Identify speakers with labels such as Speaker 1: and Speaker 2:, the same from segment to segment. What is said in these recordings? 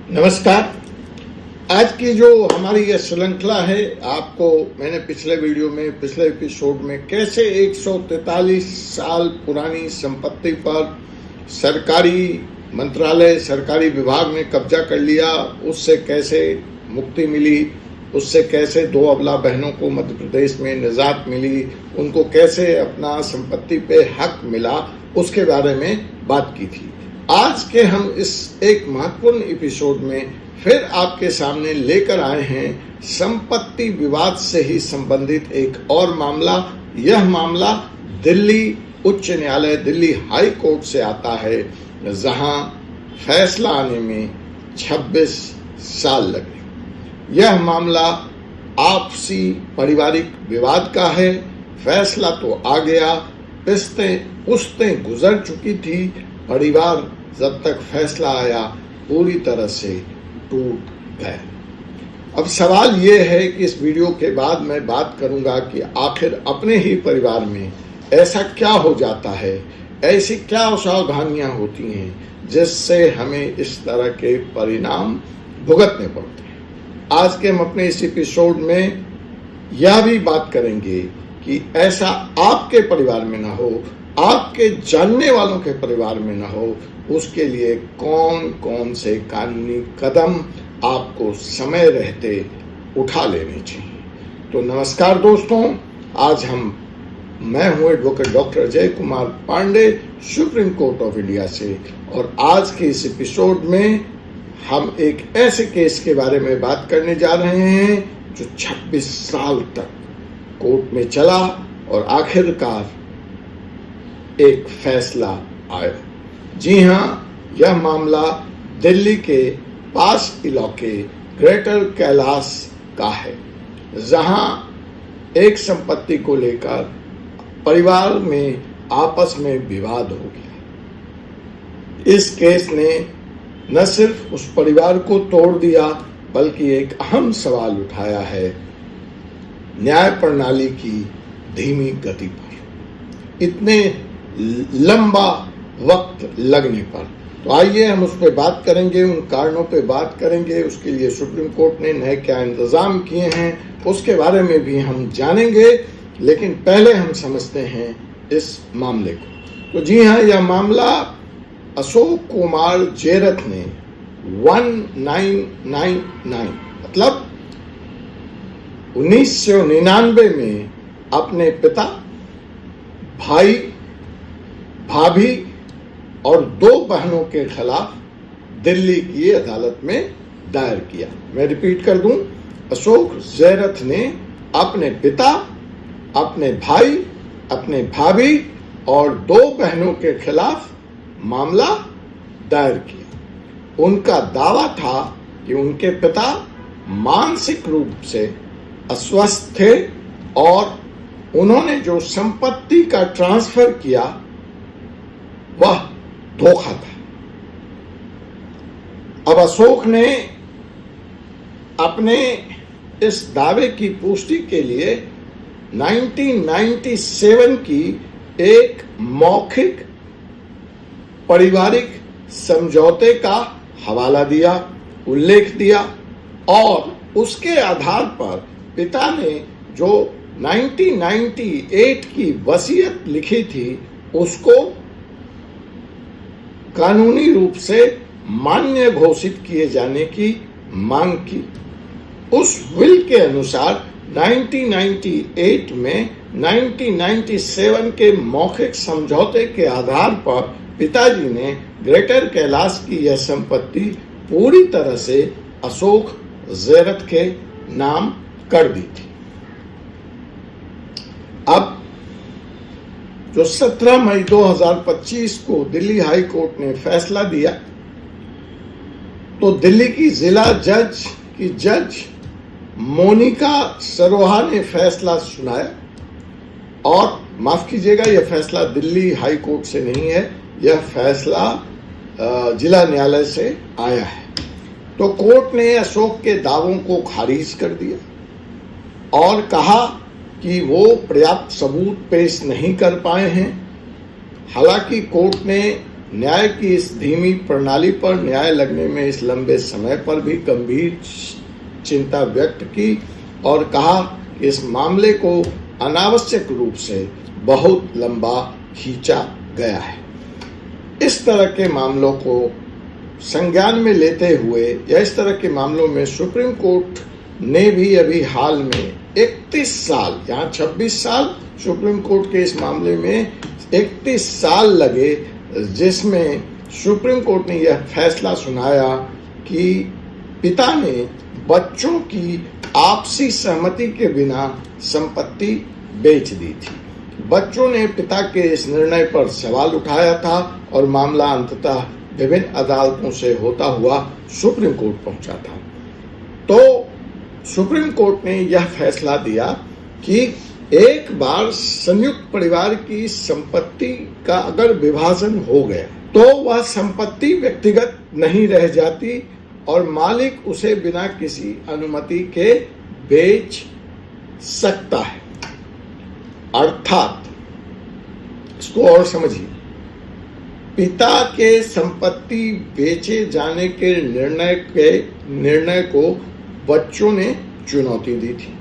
Speaker 1: नमस्कार। आज की जो हमारी ये श्रृंखला है, आपको मैंने पिछले वीडियो में, पिछले एपिसोड में कैसे 143 साल पुरानी संपत्ति पर सरकारी मंत्रालय, सरकारी विभाग ने कब्जा कर लिया, उससे कैसे मुक्ति मिली, उससे कैसे 2 अबला बहनों को मध्य प्रदेश में निजात मिली, उनको कैसे अपना संपत्ति पे हक मिला, उसके बारे में बात की थी। आज के हम इस एक महत्वपूर्ण एपिसोड में फिर आपके सामने लेकर आए हैं संपत्ति विवाद से ही संबंधित एक और मामला। यह मामला दिल्ली उच्च न्यायालय, दिल्ली हाई कोर्ट से आता है, जहां फैसला आने में 26 साल लगे। यह मामला आपसी पारिवारिक विवाद का है। फैसला तो आ गया, पुश्तें गुजर चुकी थी, परिवार जब तक फैसला आया पूरी तरह से टूट गया। अब सवाल ये है कि इस वीडियो के बाद मैं बात करूंगा कि आखिर अपने ही परिवार में ऐसा क्या हो जाता है, ऐसी क्या असावधानियां होती हैं जिससे हमें इस तरह के परिणाम भुगतने पड़ते हैं। आज के हम अपने इस एपिसोड में यह भी बात करेंगे कि ऐसा आपके परिवार में ना हो, आपके जानने वालों के परिवार में ना हो, उसके लिए कौन कौन से कानूनी कदम आपको समय रहते उठा लेने चाहिए। तो नमस्कार दोस्तों, आज मैं हूं advocate doctor Ajay Kumar Pandey, Supreme Court of India से, और आज के इस एपिसोड में हम एक ऐसे केस के बारे में बात करने जा रहे हैं जो 26 साल तक कोर्ट में चला और आखिरकार एक फैसला आया। जी हाँ, यह मामला दिल्ली के पास इलाके ग्रेटर कैलाश का है, जहां एक संपत्ति को लेकर परिवार में आपस में विवाद हो गया। इस केस ने न सिर्फ उस परिवार को तोड़ दिया, बल्कि एक अहम सवाल उठाया है न्याय प्रणाली की धीमी गति पर, इतने लंबा वक्त लगने पर। तो आइए हम उस पर बात करेंगे, उन कारणों पे बात करेंगे, उसके लिए सुप्रीम कोर्ट ने नए क्या इंतजाम किए हैं उसके बारे में भी हम जानेंगे। लेकिन पहले हम समझते हैं इस मामले को। तो जी हाँ, यह मामला अशोक कुमार जेरथ ने 1999 मतलब 1999 में अपने पिता, भाई, भाभी और 2 बहनों के खिलाफ दिल्ली की अदालत में दायर किया। मैं रिपीट कर दूं, अशोक जेरथ ने अपने पिता, अपने भाई, अपने भाभी और 2 बहनों के खिलाफ मामला दायर किया। उनका दावा था कि उनके पिता मानसिक रूप से अस्वस्थ थे और उन्होंने जो संपत्ति का ट्रांसफर किया वह धोखा था। अब अशोक ने अपने इस दावे की पुष्टि के लिए 1997 की एक मौखिक पारिवारिक समझौते का हवाला दिया, उल्लेख दिया, और उसके आधार पर पिता ने जो 1998 की वसीयत लिखी थी उसको कानूनी रूप से मान्य घोषित किए जाने की मांग की। उस विल के अनुसार 1998 में 1997 के मौखिक समझौते के आधार पर पिताजी ने ग्रेटर कैलाश की यह संपत्ति पूरी तरह से अशोक जेरथ के नाम कर दी थी। अब जो 17 मई 2025 को दिल्ली हाई कोर्ट ने फैसला दिया, तो दिल्ली की जिला जज मोनिका सरोहा ने फैसला सुनाया। और माफ कीजिएगा, यह फैसला दिल्ली हाई कोर्ट से नहीं है, यह फैसला जिला न्यायालय से आया है। तो कोर्ट ने अशोक के दावों को खारिज कर दिया और कहा कि वो पर्याप्त सबूत पेश नहीं कर पाए हैं। हालांकि कोर्ट ने न्याय की इस धीमी प्रणाली पर न्याय लगने में इस लंबे समय पर भी गंभीर चिंता व्यक्त की और कहा कि इस मामले को अनावश्यक रूप से बहुत लंबा खींचा गया है। इस तरह के मामलों को संज्ञान में लेते हुए या इस तरह के मामलों में सुप्रीम कोर्ट ने भी अभी हाल में 31 साल, यहाँ 26 साल, सुप्रीम कोर्ट के इस मामले में 31 साल लगे, जिसमें सुप्रीम कोर्ट ने यह फैसला सुनाया कि पिता ने बच्चों की आपसी सहमति के बिना संपत्ति बेच दी थी। बच्चों ने पिता के इस निर्णय पर सवाल उठाया था और मामला अंततः विभिन्न अदालतों से होता हुआ सुप्रीम कोर्ट पहुंचा था। तो सुप्रीम कोर्ट ने यह फैसला दिया कि एक बार संयुक्त परिवार की संपत्ति का अगर विभाजन हो गया तो वह संपत्ति व्यक्तिगत नहीं रह जाती और मालिक उसे बिना किसी अनुमति के बेच सकता है। अर्थात इसको और समझिए, पिता के संपत्ति बेचे जाने के निर्णय को बच्चों ने चुनौती दी थी।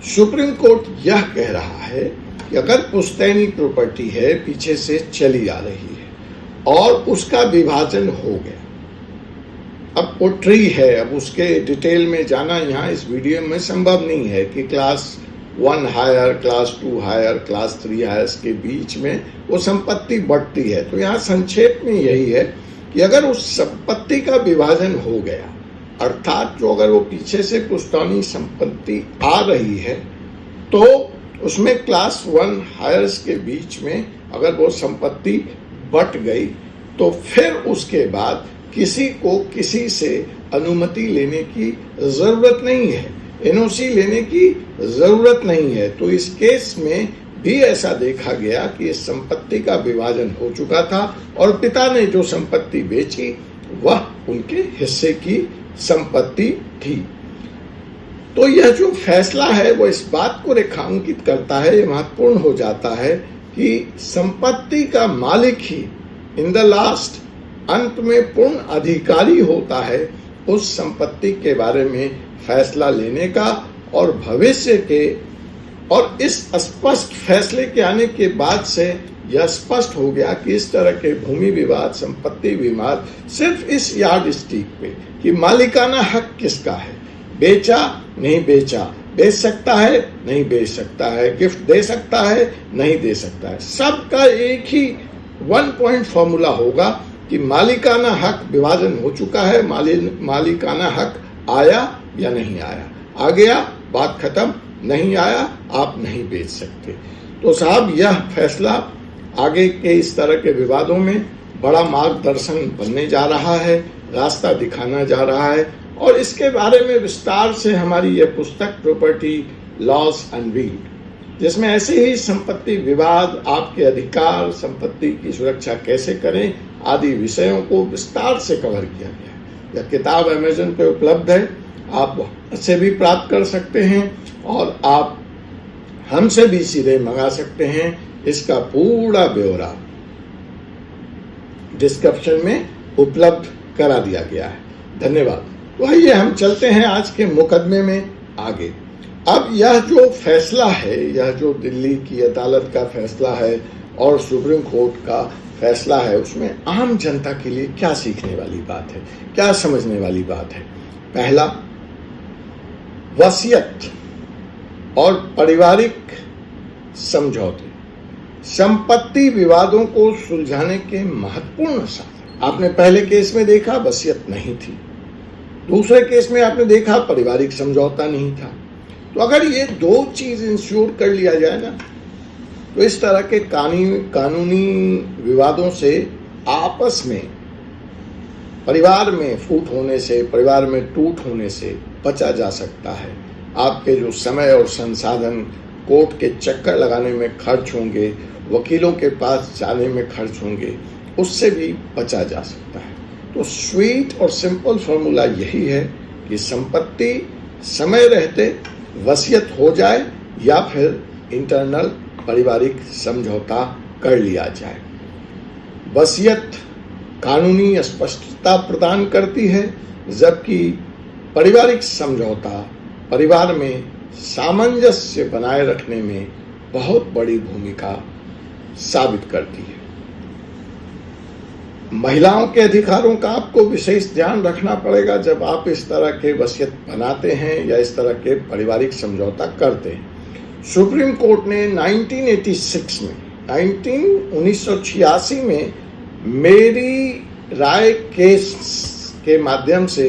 Speaker 1: सुप्रीम कोर्ट यह कह रहा है कि अगर पुश्तैनी प्रॉपर्टी है, पीछे से चली आ रही है और उसका विभाजन हो गया, अब पोट्री है, अब उसके डिटेल में जाना यहाँ इस वीडियो में संभव नहीं है कि class 1 hire, class 2 hire, class 3 hires के बीच में वो संपत्ति बढ़ती है। तो यहाँ संक्षेप में यही है कि अगर उस संपत्ति का विभाजन हो गया, अर्थात जो अगर वो पीछे से पुश्तैनी संपत्ति आ रही है तो उसमें क्लास 1 हायर्स के बीच में अगर वो संपत्ति बट गई तो फिर उसके बाद किसी को किसी से अनुमति लेने की जरूरत नहीं है, एनओसी लेने की जरूरत नहीं है। तो इस केस में भी ऐसा देखा गया कि इस संपत्ति का विभाजन हो चुका था और पिता ने जो संपत्ति बेची वह उनके हिस्से की संपत्ति थी। तो यह जो फैसला है वो इस बात को रेखांकित करता है, ये महत्वपूर्ण हो जाता है कि संपत्ति का मालिक ही इन द लास्ट अंत में पूर्ण अधिकारी होता है उस संपत्ति के बारे में फैसला लेने का और भविष्य के। और इस स्पष्ट फैसले के आने के बाद से यह स्पष्ट हो गया कि इस तरह के भूमि विवाद, संपत्ति विवाद सिर्फ इस यार्ड स्टिक पे कि मालिकाना हक किसका है, बेचा नहीं बेचा, बेच सकता है नहीं बेच सकता है, गिफ्ट दे सकता है नहीं दे सकता है, सबका एक ही 1 पॉइंट फॉर्मूला होगा कि मालिकाना हक विभाजन हो चुका है, मालिकाना हक आया या नहीं आया, आ गया बात खत्म, नहीं आया आप नहीं बेच सकते। तो साहब यह फैसला आगे के इस तरह के विवादों में बड़ा मार्गदर्शन बनने जा रहा है, रास्ता दिखाना जा रहा है और इसके बारे में विस्तार से हमारी यह पुस्तक प्रॉपर्टी लॉज अनवील्ड, जिसमें ऐसे ही संपत्ति विवाद, आपके अधिकार, संपत्ति की सुरक्षा कैसे करें आदि विषयों को विस्तार से कवर किया गया है। यह किताब अमेज़न पे उपलब्ध है, आप से भी प्राप्त कर सकते हैं और आप हमसे भी सीधे मंगा सकते हैं। इसका पूरा ब्यौरा डिस्क्रिप्शन में उपलब्ध करा दिया गया है। धन्यवाद। तो आइए हम चलते हैं आज के मुकदमे में आगे। अब यह जो फैसला है, यह जो दिल्ली की अदालत का फैसला है और सुप्रीम कोर्ट का फैसला है, उसमें आम जनता के लिए क्या सीखने वाली बात है, क्या समझने वाली बात है। पहला, वसीयत और पारिवारिक समझौते संपत्ति विवादों को सुलझाने के महत्वपूर्ण साधन। आपने पहले केस में देखा वसीयत नहीं थी, दूसरे केस में आपने देखा पारिवारिक समझौता नहीं था। तो अगर ये दो चीज इंश्योर कर लिया जाए ना, तो इस तरह के कानूनी विवादों से आपस में परिवार में फूट होने से, परिवार में टूट होने से बचा जा सकता है। आपके जो समय और संसाधन कोर्ट के चक्कर लगाने में खर्च होंगे, वकीलों के पास जाने में खर्च होंगे, उससे भी बचा जा सकता है। तो स्वीट और सिंपल फॉर्मूला यही है कि संपत्ति समय रहते वसीयत हो जाए या फिर इंटरनल पारिवारिक समझौता कर लिया जाए। वसीयत कानूनी स्पष्टता प्रदान करती है, जबकि पारिवारिक समझौता परिवार में सामंजस्य बनाए रखने में बहुत बड़ी भूमिका साबित करती है। महिलाओं के अधिकारों का आपको विशेष ध्यान रखना पड़ेगा जब आप इस तरह के वसीयत बनाते हैं या इस तरह के पारिवारिक समझौता करते हैं। सुप्रीम कोर्ट ने 1986 में मेरी राय केस के माध्यम से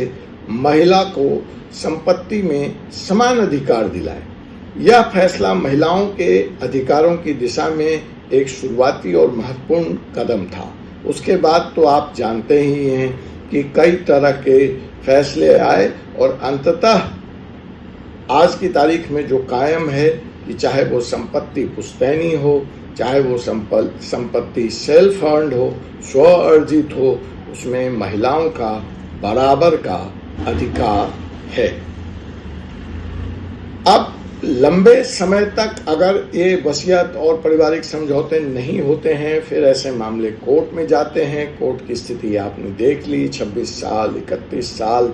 Speaker 1: महिला को संपत्ति में समान अधिकार दिलाए। यह फैसला महिलाओं के अधिकारों की दिशा में एक शुरुआती और महत्वपूर्ण कदम था। उसके बाद तो आप जानते ही हैं कि कई तरह के फैसले आए और अंततः आज की तारीख में जो कायम है कि चाहे वो संपत्ति पुश्तैनी हो, चाहे वो संपत्ति सेल्फ अर्न्ड हो, स्व अर्जित हो, उसमें महिलाओं का बराबर का अधिकार है। अब लंबे समय तक अगर ये वसीयत और पारिवारिक समझौते नहीं होते हैं, फिर ऐसे मामले कोर्ट में जाते हैं। कोर्ट की स्थिति आपने देख ली, 26 साल 31 साल।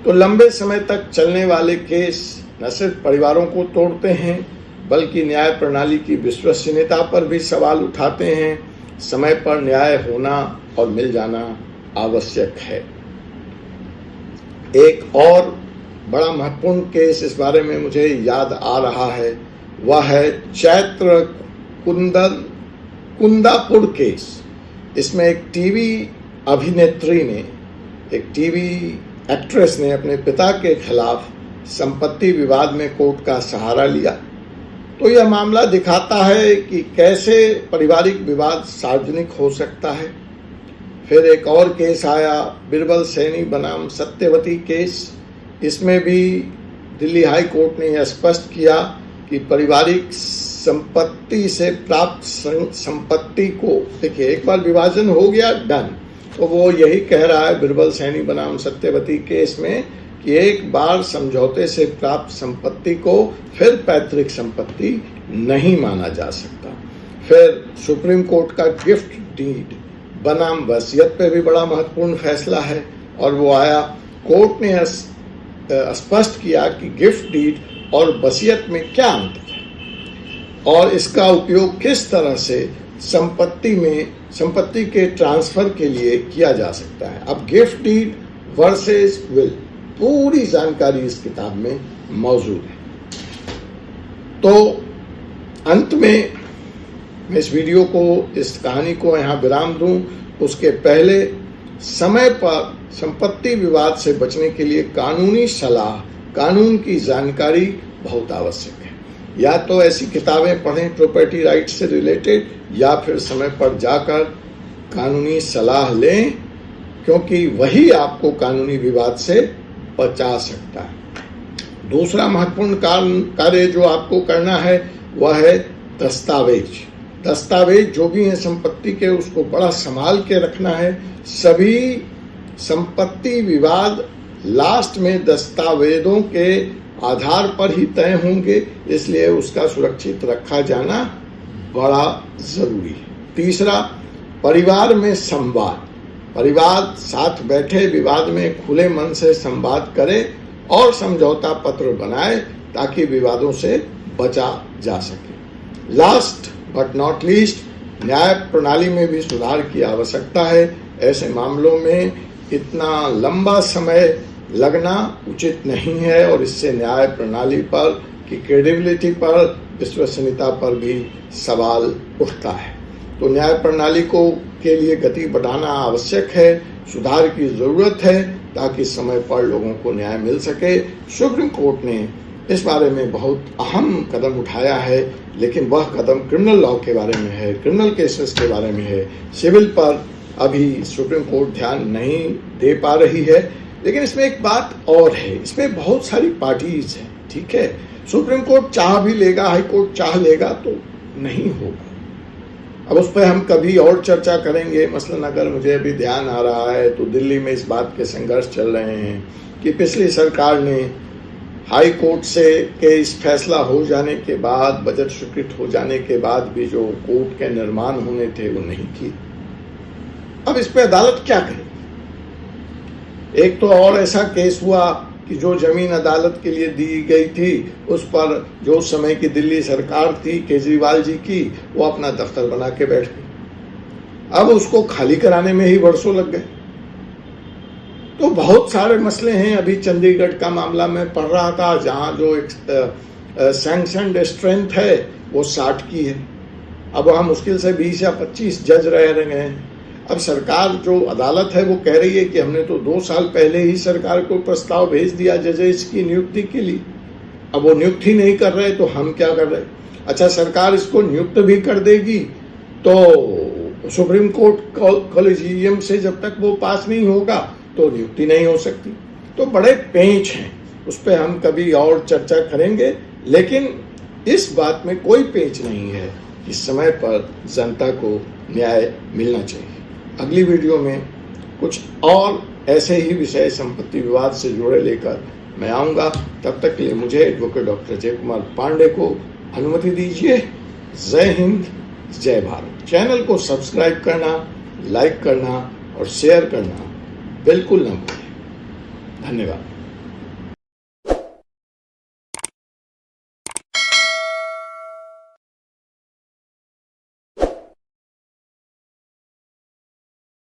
Speaker 1: तो लंबे समय तक चलने वाले केस न सिर्फ परिवारों को तोड़ते हैं बल्कि न्याय प्रणाली की विश्वसनीयता पर भी सवाल उठाते हैं। समय पर न्याय होना और मिल जाना आवश्यक है। एक और बड़ा महत्वपूर्ण केस इस बारे में मुझे याद आ रहा है, वह है चैत्र कुंदापुर केस। इसमें एक टीवी अभिनेत्री ने, एक टीवी एक्ट्रेस ने अपने पिता के खिलाफ संपत्ति विवाद में कोर्ट का सहारा लिया। तो यह मामला दिखाता है कि कैसे पारिवारिक विवाद सार्वजनिक हो सकता है। फिर एक और केस आया, बिरबल सैनी बनाम सत्यवती केस। इसमें भी दिल्ली हाई कोर्ट ने यह स्पष्ट किया कि पारिवारिक संपत्ति से प्राप्त संपत्ति को, देखिए एक बार विभाजन हो गया, डन। तो वो यही कह रहा है बिरबल सैनी बनाम सत्यवती केस में कि एक बार समझौते से प्राप्त संपत्ति को फिर पैतृक संपत्ति नहीं माना जा सकता। फिर सुप्रीम कोर्ट का गिफ्ट डीड बनाम वसीयत पे भी बड़ा महत्वपूर्ण फैसला है और वो आया, कोर्ट ने स्पष्ट किया कि गिफ्ट डीड और वसीयत में क्या अंतर है और इसका उपयोग किस तरह से संपत्ति के ट्रांसफर के लिए किया जा सकता है। अब गिफ्ट डीड वर्सेस विल, पूरी जानकारी इस किताब में मौजूद है। तो अंत में मैं इस वीडियो को, इस कहानी को यहाँ विराम दूं, उसके पहले समय पर संपत्ति विवाद से बचने के लिए कानूनी सलाह, कानून की जानकारी बहुत आवश्यक है। या तो ऐसी किताबें पढ़ें प्रॉपर्टी राइट से रिलेटेड, या फिर समय पर जाकर कानूनी सलाह लें, क्योंकि वही आपको कानूनी विवाद से बचा सकता है। दूसरा महत्वपूर्ण कार्य जो आपको करना है वह है दस्तावेज। दस्तावेज जो भी है संपत्ति के, उसको बड़ा संभाल के रखना है। सभी संपत्ति विवाद लास्ट में दस्तावेजों के आधार पर ही तय होंगे, इसलिए उसका सुरक्षित रखा जाना बड़ा जरूरी है। तीसरा, परिवार में संवाद। परिवार साथ बैठे विवाद में खुले मन से संवाद करे और समझौता पत्र बनाए ताकि विवादों से बचा जा सके। लास्ट बट नॉट लीस्ट, न्याय प्रणाली में भी सुधार की आवश्यकता है। ऐसे मामलों में इतना लंबा समय लगना उचित नहीं है और इससे न्याय प्रणाली पर की क्रेडिबिलिटी पर, विश्वसनीयता पर भी सवाल उठता है। तो न्याय प्रणाली को के लिए गति बढ़ाना आवश्यक है, सुधार की जरूरत है ताकि समय पर लोगों को न्याय मिल सके। सुप्रीम कोर्ट ने इस बारे में बहुत अहम कदम उठाया है, लेकिन वह कदम क्रिमिनल लॉ के बारे में है, क्रिमिनल केसेस के बारे में है। सिविल पर अभी सुप्रीम कोर्ट ध्यान नहीं दे पा रही है। लेकिन इसमें एक बात और है, इसमें बहुत सारी पार्टीज हैं, ठीक है। सुप्रीम कोर्ट चाह भी लेगा, हाई कोर्ट चाह लेगा तो नहीं होगा। अब उस पर हम कभी और चर्चा करेंगे। मसलन अगर मुझे अभी ध्यान आ रहा है तो दिल्ली में इस बात के संघर्ष चल रहे हैं कि पिछली सरकार ने हाई कोर्ट से के इस फैसला हो जाने के बाद, बजट स्वीकृत हो जाने के बाद भी जो कोर्ट के निर्माण होने थे वो नहीं किए। अब इस पे अदालत क्या करे? एक तो और ऐसा केस हुआ कि जो जमीन अदालत के लिए दी गई थी उस पर जो उस समय की दिल्ली सरकार थी केजरीवाल जी की, वो अपना दफ्तर बना के बैठ गई। अब उसको खाली कराने में ही वर्षों लग गए। तो बहुत सारे मसले हैं। अभी चंडीगढ़ का मामला मैं पढ़ रहा था, जहां जो एक सैंक्शनड स्ट्रेंथ है वो 60 की है। अब वहां मुश्किल से 20 या 25 जज रह रहे हैं। अब सरकार जो अदालत है वो कह रही है कि हमने तो 2 साल पहले ही सरकार को प्रस्ताव भेज दिया जजेस की नियुक्ति के लिए। अब वो नियुक्ति नहीं कर रहे तो हम क्या कर रहे? अच्छा, सरकार इसको नियुक्त भी कर देगी तो सुप्रीम कोर्ट कॉलेजियम से जब तक वो पास नहीं होगा तो नियुक्ति नहीं हो सकती। तो बड़े पेंच हैं, उस पर हम कभी और चर्चा करेंगे। लेकिन इस बात में कोई पेंच नहीं है कि समय पर जनता को न्याय मिलना चाहिए। अगली वीडियो में कुछ और ऐसे ही विषय संपत्ति विवाद से जुड़े लेकर मैं आऊँगा। तब तक के लिए मुझे एडवोकेट डॉक्टर जय कुमार पांडे को अनुमति दीजिए। जय हिंद, जय भारत। चैनल को सब्सक्राइब करना, लाइक करना और शेयर करना बिल्कुल न भूलें। धन्यवाद।